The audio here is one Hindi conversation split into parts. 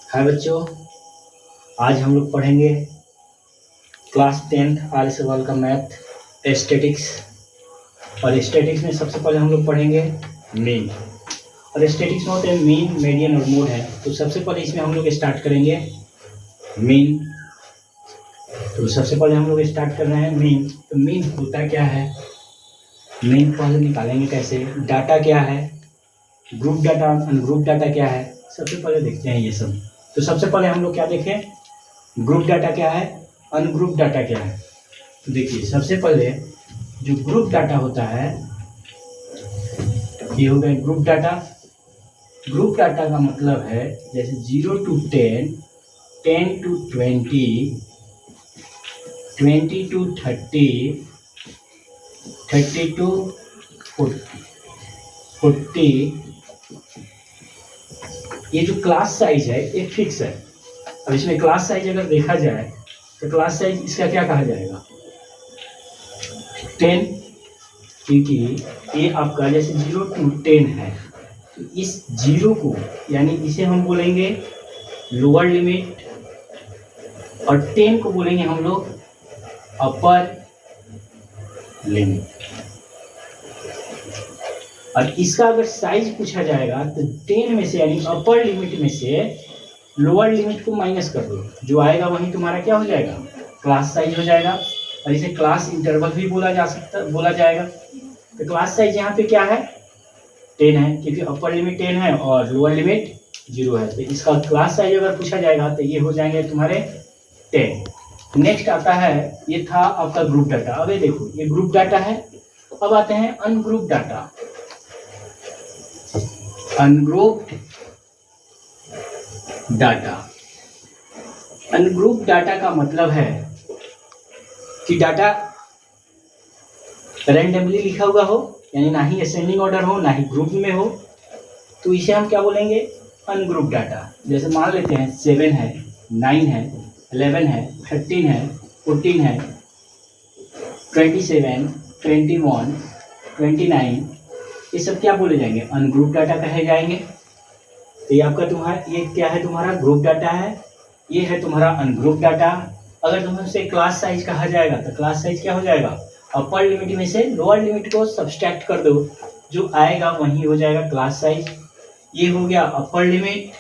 हाय बच्चों, आज हम लोग पढ़ेंगे क्लास 10 आर्य सवाल का मैथ स्टैटिक्स। और स्टैटिक्स में सबसे पहले हम लोग पढ़ेंगे मीन। और स्टैटिक्स में होते हैं मीन, मीडियन और मोड है। तो सबसे पहले इसमें हम लोग स्टार्ट करेंगे मीन। तो सबसे पहले हम लोग स्टार्ट कर रहे हैं मीन। तो मीन होता क्या है, मीन पहले निकालेंगे कैसे, डाटा क्या है, ग्रुप डाटा, अनग्रुप डाटा क्या है, सबसे पहले देखते हैं ये सब। तो सबसे पहले हम लोग क्या देखें, ग्रुप डाटा क्या है, अनग्रुप डाटा क्या है। तो देखिए सबसे पहले जो ग्रुप डाटा होता है ये हो गया ग्रुप डाटा। ग्रुप डाटा का मतलब है जैसे 0 to 10, 10 to 20, 20 to 30, 30 to 40। ये जो क्लास साइज है ये फिक्स है। अब इसमें क्लास साइज अगर देखा जाए तो क्लास साइज इसका क्या कहा जाएगा, 10, क्योंकि ये आपका जैसे 0 to 10 है। तो इस 0 को यानी इसे हम बोलेंगे लोअर लिमिट और 10 को बोलेंगे हम लोग अपर लिमिट। और इसका अगर साइज पूछा जाएगा तो 10 में से यानी अपर लिमिट में से लोअर लिमिट को माइनस कर दो, जो आएगा वही तुम्हारा क्या हो जाएगा, क्लास साइज हो जाएगा। और इसे क्लास इंटरवल भी बोला जाएगा। तो क्लास साइज यहाँ पे क्या है, 10 है, क्योंकि अपर लिमिट 10 है और लोअर लिमिट 0 है। तो इसका क्लास साइज अगर पूछा जाएगा तो ये हो जाएंगे तुम्हारे 10। नेक्स्ट आता है, ये था आपका ग्रुप डाटा। अब ये देखो ये ग्रुप डाटा है। अब आते हैं ungroup data. Ungroup data, ungroup data का मतलब है कि डाटा रैंडमली लिखा हुआ हो, यानी ना ही असेंडिंग ऑर्डर हो ना ही ग्रुप में हो। तो इसे हम क्या बोलेंगे, अनग्रुप डाटा। जैसे मान लेते हैं 7 है, 9 है, 11 है, 13 है, 14 है, 27, 21, 29, ये सब क्या बोले जाएंगे, अनग्रुप डाटा कहे जाएंगे। तो ये आपका ये क्या है, तुम्हारा ग्रुप डाटा है, ये है तुम्हारा अनग्रुप डाटा। अगर तुमसे क्लास साइज कहा जाएगा तो क्लास साइज क्या हो जाएगा, अपर लिमिट में से लोअर लिमिट को सब्सट्रैक्ट कर दो, जो आएगा वही हो जाएगा क्लास साइज। ये हो गया अपर लिमिट।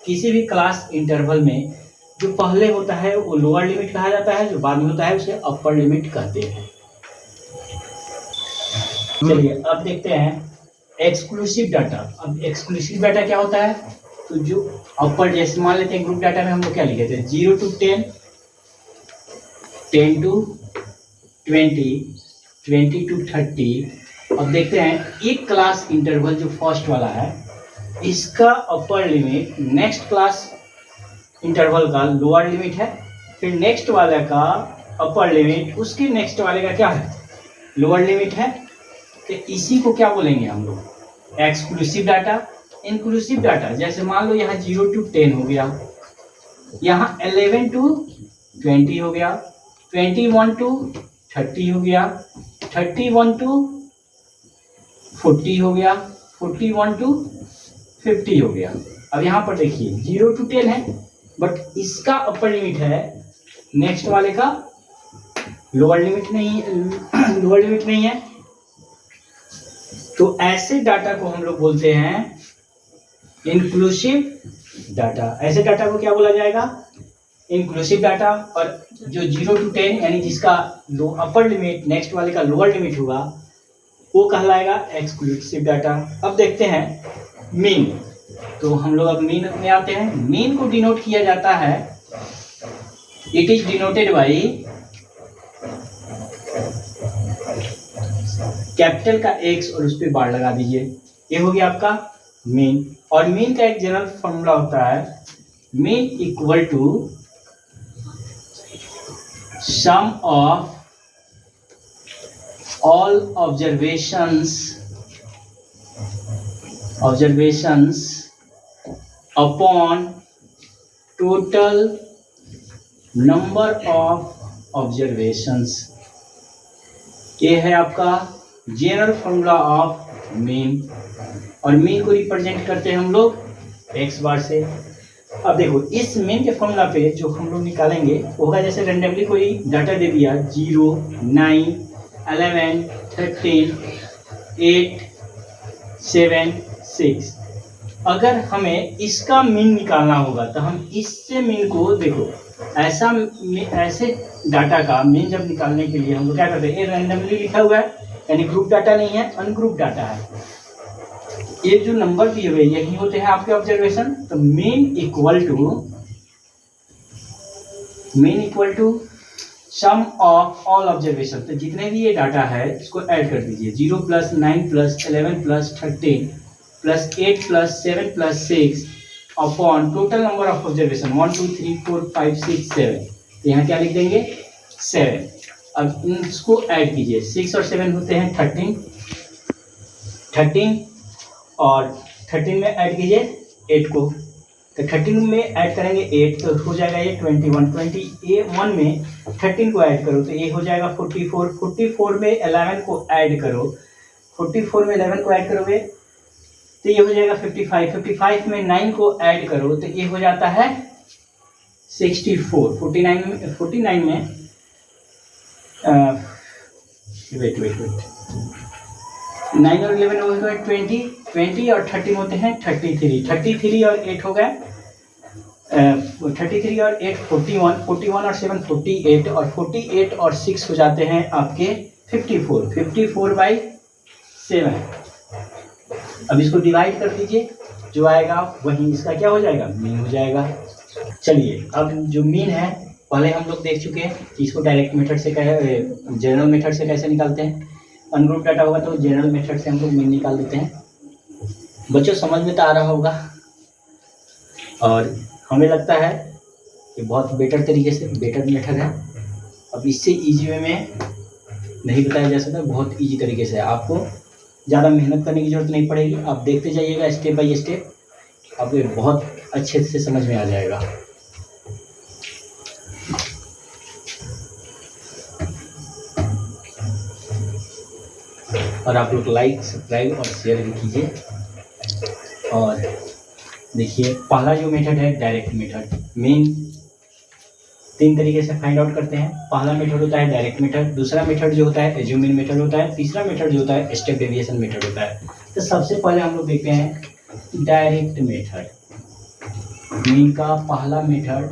किसी भी क्लास इंटरवल में जो पहले होता है वो लोअर लिमिट कहा जाता है, जो बाद में होता है उसे अपर लिमिट कहते हैं। चलिए अब देखते हैं एक्सक्लूसिव डाटा। अब एक्सक्लूसिव डाटा क्या होता है, तो जो अपर, जैसे मान लेते हैं ग्रुप डाटा में हम लोग क्या लिखे थे, 0 to 10, 10 to 20, 20 to 30। अब देखते हैं एक क्लास इंटरवल जो फर्स्ट वाला है इसका upper limit next class interval का लोअर लिमिट है, फिर नेक्स्ट वाले का अपर लिमिट उसके नेक्स्ट वाले का क्या है, लोअर लिमिट है। तो इसी को क्या बोलेंगे हम लोग, एक्सक्लूसिव डाटा। इंक्लूसिव डाटा, जैसे मान लो यहाँ 0 to 10 हो गया, यहाँ 11 to 20 हो गया, 21 to 30 हो गया, 31 to 40 हो गया, 41 to 50 हो गया। अब यहाँ पर देखिए 0 to 10 है, बट इसका अपर लिमिट है, नेक्स्ट वाले का लोअर लिमिट नहीं है। तो ऐसे डाटा को हम लोग बोलते हैं इंक्लूसिव डाटा। ऐसे डाटा को क्या बोला जाएगा, इंक्लूसिव डाटा। और जो 0 to 10 यानी जिसका अपर लिमिट नेक्स्ट वाले का लोअर लिमिट होगा वो कहलाएगा एक्सक्लूसिव डाटा। अब देखते हैं मीन। तो हम लोग अब मीन में आते हैं। मीन को डिनोट किया जाता है, it is denoted by capital का X और उस पर बार लगा दीजिए। ये हो गया आपका मीन। और मीन का एक जनरल फॉर्मूला होता है, mean equal to sum of all observations upon total number of observations. ये है आपका जनरल फॉर्मूला ऑफ मीन। और मीन को रिप्रेजेंट करते हैं हम लोग x बार से। अब देखो इस मेन के फॉर्मूला पे जो हम लोग निकालेंगे होगा, जैसे रेंडमली कोई डाटा दे दिया 0, 9, 11, 13, 8, 7, 6। अगर हमें इसका मीन निकालना होगा तो हम इससे मीन को देखो ऐसे डाटा का मीन जब निकालने के लिए हम लोग क्या करते हैं, ये रैंडमली लिखा हुआ है यानी ग्रुप डाटा नहीं है, अनग्रुप डाटा है। ये जो नंबर दिए हुए यही होते हैं आपके ऑब्जर्वेशन। तो mean equal to sum of all observation. तो जितने भी ये डाटा है इसको ऐड कर दीजिए, 0 + 9 + 11 + 13 + 8 + 7 + 6 upon total number of observation 1 2 3 4 5 6 7। तो यहाँ क्या लिख देंगे 7। अब इसको ऐड कीजिए, 6 और 7 होते हैं 13 और 13 में ऐड कीजिए 8 को। तो 13 में ऐड करेंगे 8 तो हो जाएगा ये 21। 21 में 13 को ऐड करो तो ये हो जाएगा 44। 44 में 11 को ऐड करो, 44 में 11 को ऐड करोगे तो ये हो जाएगा 55। 55 में 9 को ऐड करो तो ये हो जाता है 64। 49 में वेट 9 और 11 हो गए 20 और 13 होते हैं 33 और 8 हो गए 33 और 8 41 और 7 48 और 48 और 6 हो जाते हैं आपके 54/7। अब इसको डिवाइड कर दीजिए, जो आएगा वही इसका क्या हो जाएगा, मीन हो जाएगा। चलिए अब जो मीन है पहले हम लोग देख चुके हैं कि इसको डायरेक्ट मेथड से जनरल मेथड से कैसे निकालते हैं। अनग्रुप डाटा होगा तो जनरल मेथड से हम लोग मीन निकाल देते हैं। बच्चों समझ में तो आ रहा होगा और हमें लगता है कि बहुत बेटर मेथड है। अब इससे इजी वे में नहीं बताया जा सकता, बहुत इजी तरीके से आपको ज़्यादा मेहनत करने की जरूरत नहीं पड़ेगी। आप देखते जाइएगा स्टेप बाय स्टेप, आपको बहुत अच्छे से समझ में आ जाएगा। और आप लोग लाइक सब्सक्राइब और शेयर भी कीजिए। और देखिए पहला जो मेथड है डायरेक्ट मेथड, मेन 3 तरीके से फाइंड आउट करते हैं। पहला मेथड होता है डायरेक्ट मेथड, दूसरा मेथड जो होता है एज्यूमिंग मेथड होता है, तीसरा मेथड जो होता है स्टेप डेविएशन मेथड होता है। तो सबसे पहले हम लोग देखते हैं डायरेक्ट मेथड। मीन का पहला मेथड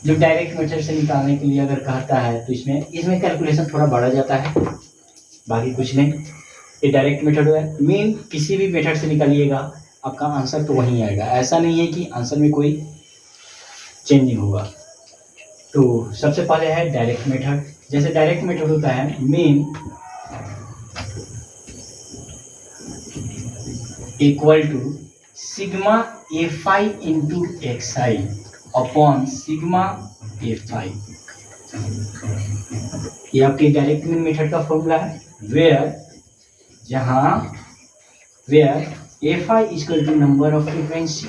जो डायरेक्ट मेथड से निकालने के लिए अगर कहता है तो इसमें कैलकुलेशन थोड़ा बढ़ा जाता है, बाकी कुछ नहीं। ये डायरेक्ट मेथड है, मीन किसी भी मेथड से निकालिएगा आपका आंसर तो वही आएगा, ऐसा नहीं है कि आंसर में कोई चेंजिंग होगा। तो सबसे पहले है डायरेक्ट मेथड। जैसे डायरेक्ट मेथड होता है mean equal to sigma fi into xi upon sigma fi। ये आपके डायरेक्ट मेथड का फॉर्मूला है, where fi equal to number of frequency,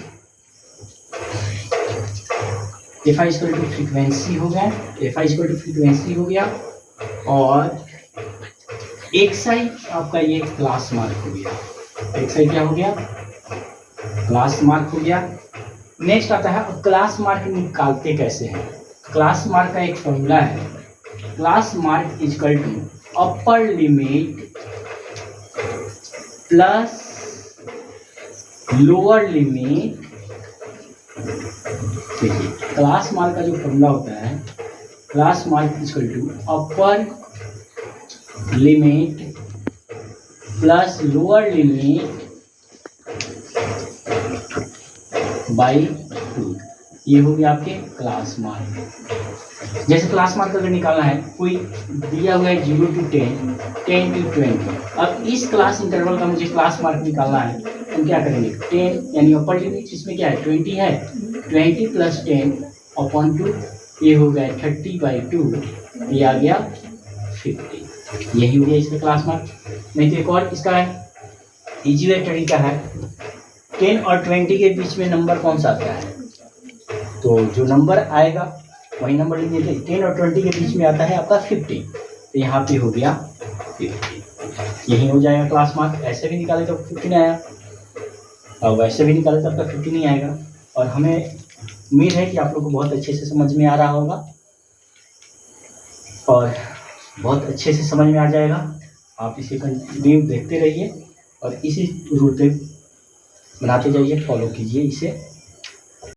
fi equal to frequency हो गया, fi इक्वल टू फ्रीक्वेंसी हो गया और xi आपका ये क्लास मार्क हो गया। xi क्या हो गया, क्लास मार्क हो गया। नेक्स्ट आता है अब क्लास मार्क निकालते कैसे हैं। क्लास मार्क का एक फॉर्मूला है, class mark equal to upper limit plus lower limit. देखिए क्लास मार्क का जो फॉर्मूला होता है, class mark equal to upper limit plus lower limit by 2। ये हो गया आपके क्लास मार्क। जैसे क्लास मार्क अगर निकालना है, कोई दिया हुआ है 0 to 10, 10 to 20। अब इस क्लास इंटरवल का मुझे क्लास मार्क निकालना है, हम क्या करेंगे 10 यानी अपर लिमिट इसमें क्या है 20 है, 20 + 10 अपॉन 2, ये हो गया 30/2, ये आ गया 50। यही हो गया इसका क्लास मार्क। नहीं तो एक और इसका है इजी वे तरीका है, 10 और 20 के बीच में नंबर कौन सा आता है, तो जो नंबर आएगा वही नंबर लीजिए। 10 और 20 के बीच में आता है आपका 50, तो यहाँ पे हो गया 50, यही हो जाएगा क्लास मार्क। ऐसे भी निकाले तो 50 नहीं आया और वैसे भी निकाले तो आपका 50 नहीं आएगा। और हमें उम्मीद है कि आप लोग को बहुत अच्छे से समझ में आ रहा होगा और बहुत अच्छे से समझ में आ जाएगा। आप इसे कंटिन्यू देखते रहिए और इसी रूट पे बनाते जाइए, फॉलो कीजिए इसे।